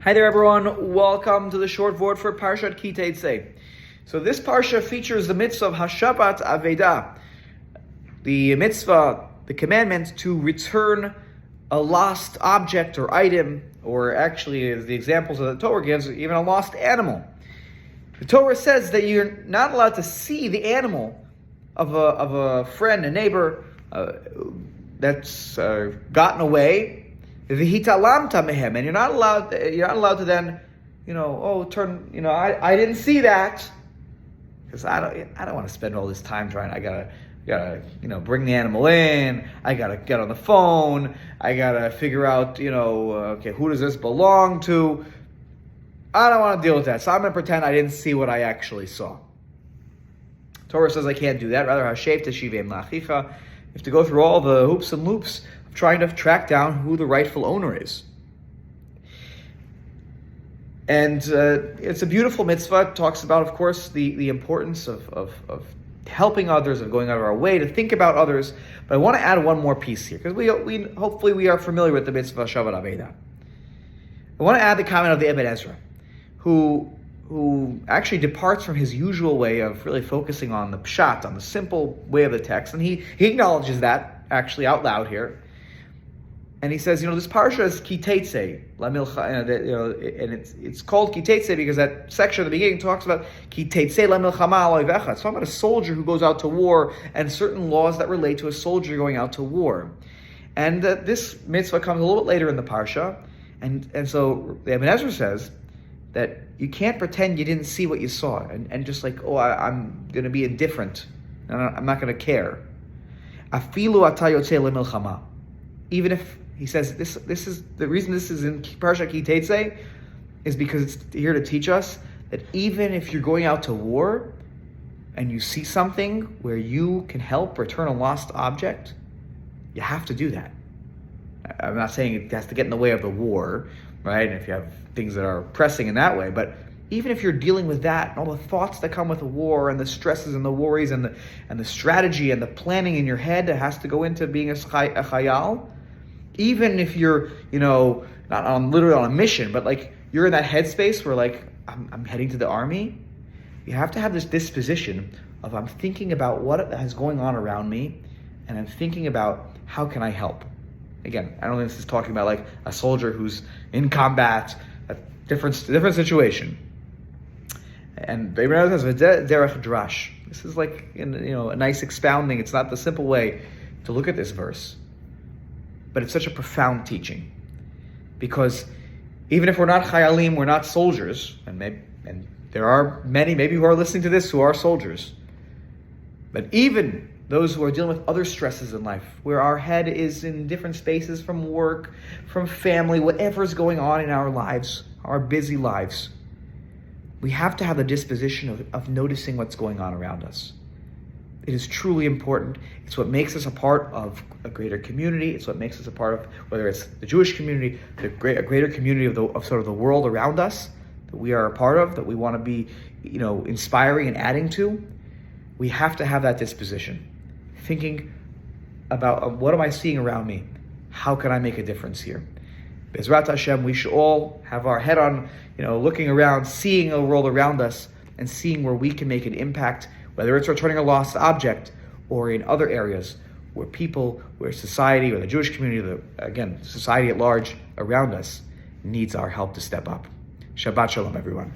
Hi there, everyone. Welcome to the short Vort for Parshat Ki Tetze. So this parsha features the mitzvah of Hashabat Aveda, the mitzvah, the commandment to return a lost object or item, or actually, as the examples that the Torah gives, even a lost animal. The Torah says that you're not allowed to see the animal of a friend, a neighbor that's gotten away. V'hitalamta mehem, and you're not allowed to then, I didn't see that, because I don't want to spend all this time trying. I gotta bring the animal in. I gotta get on the phone. I gotta figure out who does this belong to. I don't want to deal with that, so I'm gonna pretend I didn't see what I actually saw. Torah says I can't do that. Rather, hashev teshivim lachicha. You have to go through all the hoops and loops of trying to track down who the rightful owner is. And it's a beautiful mitzvah. It talks about, of course, the importance of helping others, of going out of our way to think about others. But I want to add one more piece here, because we hopefully we are familiar with the mitzvah Shabbat Aveda. I want to add the comment of the Ibn Ezra, who actually departs from his usual way of really focusing on the pshat, on the simple way of the text, and he acknowledges that actually out loud here, and he says, this parsha is Ki Tetze, and it's called Ki Tetze because that section at the beginning talks about Ki Tetze la milchama al oivecha. It's talking about a soldier who goes out to war and certain laws that relate to a soldier going out to war, and this mitzvah comes a little bit later in the parsha, and so the Ibn Ezra says that you can't pretend you didn't see what you saw and just like, I'm going to be indifferent and I'm not going to care. Afilu ata yotzei lemilchama. Even if, he says, this is the reason this is in Parshat Ki Tetze is because it's here to teach us that even if you're going out to war and you see something where you can help return a lost object, you have to do that. I'm not saying it has to get in the way of the war, right? And if you have things that are pressing in that way, but even if you're dealing with that and all the thoughts that come with the war and the stresses and the worries and the strategy and the planning in your head that has to go into being a chayal, even if you're not literally on a mission, but like you're in that headspace where like I'm heading to the army, you have to have this disposition of I'm thinking about what is going on around me, and I'm thinking about how can I help. Again, I don't think this is talking about like a soldier who's in combat, a different situation. And Ibn Ezra says derech drash. This is like a nice expounding. It's not the simple way to look at this verse, but it's such a profound teaching, because even if we're not chayalim, we're not soldiers, and there are many maybe who are listening to this who are soldiers, but even those who are dealing with other stresses in life, where our head is in different spaces from work, from family, whatever is going on in our lives, our busy lives, we have to have the disposition of noticing what's going on around us. It is truly important. It's what makes us a part of a greater community. It's what makes us a part of, whether it's the Jewish community, a greater community of sort of the world around us that we are a part of, that we want to be, inspiring and adding to. We have to have that disposition. Thinking about what am I seeing around me? How can I make a difference here? Bezrat Hashem, we should all have our head on, looking around, seeing the world around us, and seeing where we can make an impact, whether it's returning a lost object or in other areas where society, or the Jewish community, society at large around us needs our help to step up. Shabbat Shalom, everyone.